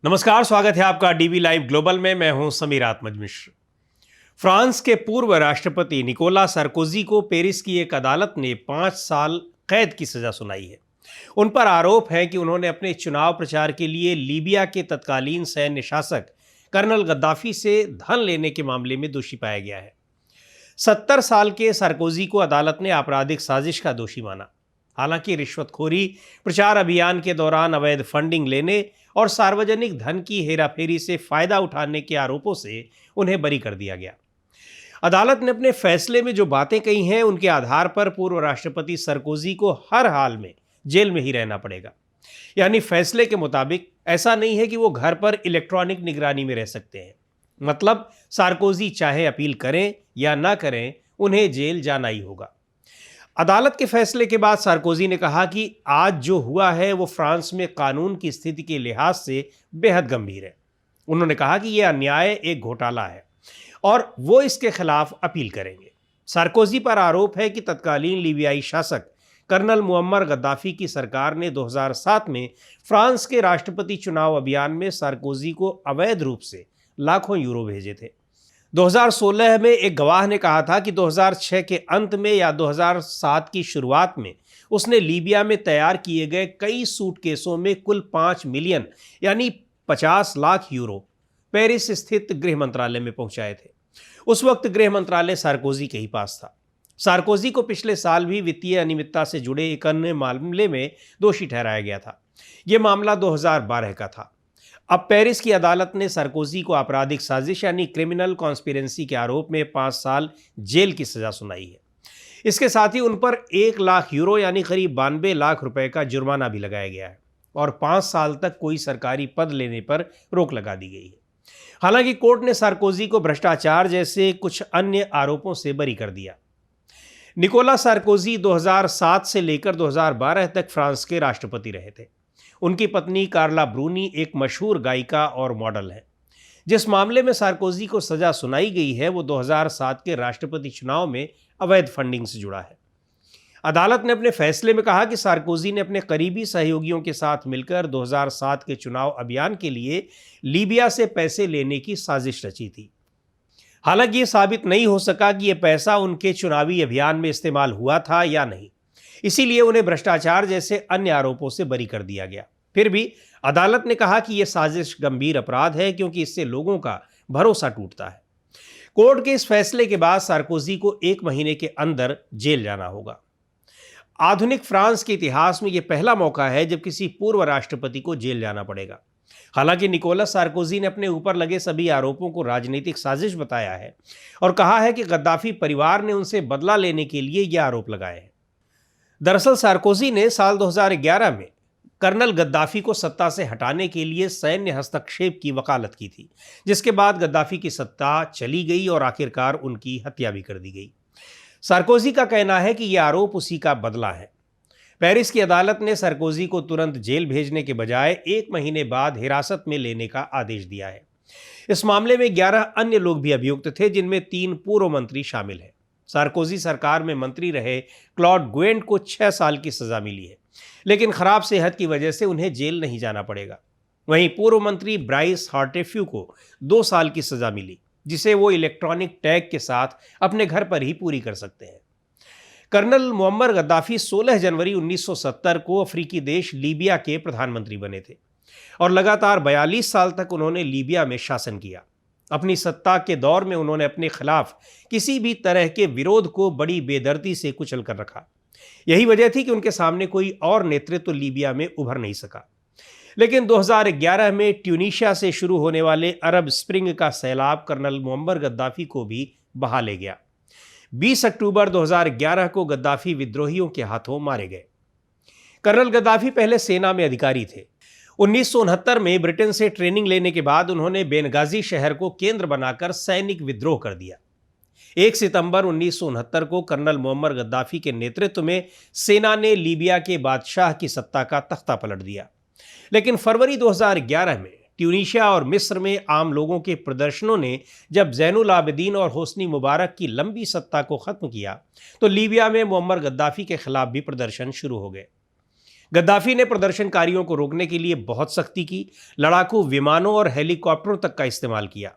नमस्कार, स्वागत है आपका डीवी लाइव ग्लोबल में। मैं हूं समीर आत्मज मिश्र। फ्रांस के पूर्व राष्ट्रपति निकोला सार्कोजी को पेरिस की एक अदालत ने 5 साल कैद की सजा सुनाई है। उन पर आरोप है कि उन्होंने अपने चुनाव प्रचार के लिए लीबिया के तत्कालीन सैन्य शासक कर्नल गद्दाफी से धन लेने के मामले में दोषी पाया गया है। 70 साल के सार्कोजी को अदालत ने आपराधिक साजिश का दोषी माना। हालांकि रिश्वतखोरी, प्रचार अभियान के दौरान अवैध फंडिंग लेने और सार्वजनिक धन की हेराफेरी से फायदा उठाने के आरोपों से उन्हें बरी कर दिया गया। अदालत ने अपने फैसले में जो बातें कही हैं, उनके आधार पर पूर्व राष्ट्रपति सार्कोजी को हर हाल में जेल में ही रहना पड़ेगा। यानी फैसले के मुताबिक ऐसा नहीं है कि वो घर पर इलेक्ट्रॉनिक निगरानी में रह सकते हैं। मतलब सार्कोजी चाहे अपील करें या ना करें, उन्हें जेल जाना ही होगा। अदालत के फैसले के बाद सार्कोजी ने कहा कि आज जो हुआ है वो फ्रांस में कानून की स्थिति के लिहाज से बेहद गंभीर है। उन्होंने कहा कि यह अन्याय एक घोटाला है और वो इसके खिलाफ अपील करेंगे। सार्कोजी पर आरोप है कि तत्कालीन लीबियाई शासक कर्नल मुअम्मर गद्दाफी की सरकार ने 2007 में फ्रांस के राष्ट्रपति चुनाव अभियान में सार्कोजी को अवैध रूप से लाखों यूरो भेजे थे। 2016 में एक गवाह ने कहा था कि 2006 के अंत में या 2007 की शुरुआत में उसने लीबिया में तैयार किए गए कई सूटकेसों में कुल 5 मिलियन यानी 50 लाख यूरो पेरिस स्थित गृह मंत्रालय में पहुंचाए थे। उस वक्त गृह मंत्रालय सार्कोजी के ही पास था। सार्कोजी को पिछले साल भी वित्तीय अनियमितता से जुड़े एक अन्य मामले में दोषी ठहराया गया था। यह मामला 2012 का था। अब पेरिस की अदालत ने सार्कोजी को आपराधिक साजिश यानी क्रिमिनल कॉन्स्पिरेंसी के आरोप में 5 साल जेल की सजा सुनाई है। इसके साथ ही उन पर 1 लाख यूरो यानी करीब 92 लाख रुपए का जुर्माना भी लगाया गया है और 5 साल तक कोई सरकारी पद लेने पर रोक लगा दी गई है। हालांकि कोर्ट ने सार्कोजी को भ्रष्टाचार जैसे कुछ अन्य आरोपों से बरी कर दिया। निकोला सार्कोजी 2007 से लेकर 2012 तक फ्रांस के राष्ट्रपति रहे थे। उनकी पत्नी कार्ला ब्रूनी एक मशहूर गायिका और मॉडल है। जिस मामले में सार्कोजी को सजा सुनाई गई है वो 2007 के राष्ट्रपति चुनाव में अवैध फंडिंग से जुड़ा है। अदालत ने अपने फैसले में कहा कि सार्कोजी ने अपने करीबी सहयोगियों के साथ मिलकर 2007 के चुनाव अभियान के लिए लीबिया से पैसे लेने की साजिश रची थी। हालांकि ये साबित नहीं हो सका कि यह पैसा उनके चुनावी अभियान में इस्तेमाल हुआ था या नहीं, इसीलिए उन्हें भ्रष्टाचार जैसे अन्य आरोपों से बरी कर दिया गया। फिर भी अदालत ने कहा कि यह साजिश गंभीर अपराध है क्योंकि इससे लोगों का भरोसा टूटता है। कोर्ट के इस फैसले के बाद सार्कोजी को 1 महीने के अंदर जेल जाना होगा। आधुनिक फ्रांस के इतिहास में यह पहला मौका है जब किसी पूर्व राष्ट्रपति को जेल जाना पड़ेगा। हालांकि निकोलस सार्कोजी ने अपने ऊपर लगे सभी आरोपों को राजनीतिक साजिश बताया है और कहा है कि गद्दाफी परिवार ने उनसे बदला लेने के लिए यह आरोप लगाए हैं। दरअसल सार्कोजी ने साल 2011 में कर्नल गद्दाफी को सत्ता से हटाने के लिए सैन्य हस्तक्षेप की वकालत की थी, जिसके बाद गद्दाफी की सत्ता चली गई और आखिरकार उनकी हत्या भी कर दी गई। सार्कोजी का कहना है कि यह आरोप उसी का बदला है। पेरिस की अदालत ने सार्कोजी को तुरंत जेल भेजने के बजाय 1 महीने बाद हिरासत में लेने का आदेश दिया है। इस मामले में 11 अन्य लोग भी अभियुक्त थे, जिनमें 3 पूर्व मंत्री शामिल हैं। सार्कोजी सरकार में मंत्री रहे क्लॉड गुएंट को 6 साल की सजा मिली है, लेकिन खराब सेहत की वजह से उन्हें जेल नहीं जाना पड़ेगा। वहीं पूर्व मंत्री ब्राइस हार्टेफ्यू को 2 साल की सजा मिली, जिसे वो इलेक्ट्रॉनिक टैग के साथ अपने घर पर ही पूरी कर सकते हैं। कर्नल मुअम्मर गद्दाफी 16 जनवरी 1970 को अफ्रीकी देश लीबिया के प्रधानमंत्री बने थे और लगातार 42 साल तक उन्होंने लीबिया में शासन किया। अपनी सत्ता के दौर में उन्होंने अपने खिलाफ किसी भी तरह के विरोध को बड़ी बेदर्दी से कुचल कर रखा। यही वजह थी कि उनके सामने कोई और नेतृत्व लीबिया में उभर नहीं सका। लेकिन 2011 में ट्यूनीशिया से शुरू होने वाले अरब स्प्रिंग का सैलाब कर्नल मुअम्मर गद्दाफी को भी बहा ले गया। 20 अक्टूबर 2011 को गद्दाफी विद्रोहियों के हाथों मारे गए। कर्नल गद्दाफी पहले सेना में अधिकारी थे। 1969 में ब्रिटेन से ट्रेनिंग लेने के बाद उन्होंने बेनगाजी शहर को केंद्र बनाकर सैनिक विद्रोह कर दिया। 1 सितंबर 1969 को कर्नल मुअम्मर गद्दाफी के नेतृत्व में सेना ने लीबिया के बादशाह की सत्ता का तख्ता पलट दिया। लेकिन फरवरी 2011 में ट्यूनीशिया और मिस्र में आम लोगों के प्रदर्शनों ने जब ज़ैनुल आबिदीन और होस्नी मुबारक की लंबी सत्ता को खत्म किया, तो लीबिया में मुअम्मर गद्दाफी के खिलाफ भी प्रदर्शन शुरू हो गए। गद्दाफी ने प्रदर्शनकारियों को रोकने के लिए बहुत सख्ती की, लड़ाकू विमानों और हेलीकॉप्टरों तक का इस्तेमाल किया।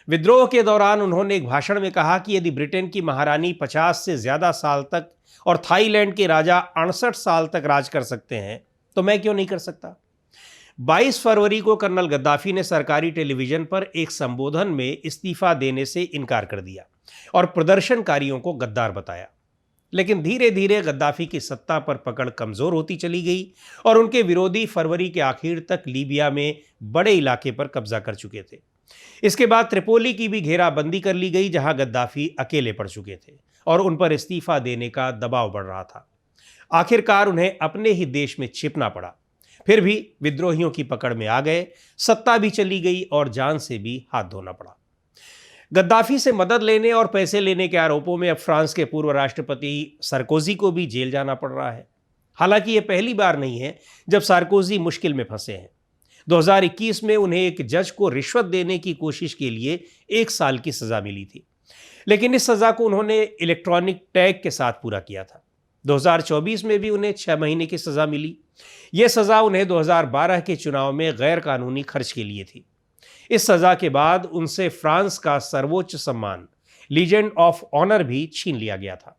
विद्रोह के दौरान उन्होंने एक भाषण में कहा कि यदि ब्रिटेन की महारानी 50 से ज्यादा साल तक और थाईलैंड के राजा 68 साल तक राज कर सकते हैं तो मैं क्यों नहीं कर सकता। 22 फरवरी को कर्नल गद्दाफी ने सरकारी टेलीविजन पर एक संबोधन में इस्तीफा देने से इनकार कर दिया और प्रदर्शनकारियों को गद्दार बताया। लेकिन धीरे धीरे गद्दाफी की सत्ता पर पकड़ कमजोर होती चली गई और उनके विरोधी फरवरी के आखिर तक लीबिया में बड़े इलाके पर कब्जा कर चुके थे। इसके बाद त्रिपोली की भी घेराबंदी कर ली गई, जहां गद्दाफी अकेले पड़ चुके थे और उन पर इस्तीफा देने का दबाव बढ़ रहा था। आखिरकार उन्हें अपने ही देश में छिपना पड़ा। फिर भी विद्रोहियों की पकड़ में आ गए, सत्ता भी चली गई और जान से भी हाथ धोना पड़ा। गद्दाफी से मदद लेने और पैसे लेने के आरोपों में अब फ्रांस के पूर्व राष्ट्रपति सार्कोजी को भी जेल जाना पड़ रहा है। हालांकि यह पहली बार नहीं है जब सार्कोजी मुश्किल में फंसे हैं। 2021 में उन्हें एक जज को रिश्वत देने की कोशिश के लिए 1 साल की सजा मिली थी, लेकिन इस सजा को उन्होंने इलेक्ट्रॉनिक टैग के साथ पूरा किया था। 2024 में भी उन्हें 6 महीने की सजा मिली। यह सजा उन्हें 2012 के चुनाव में गैर कानूनी खर्च के लिए थी। इस सजा के बाद उनसे फ्रांस का सर्वोच्च सम्मान लीजेंड ऑफ ऑनर भी छीन लिया गया था।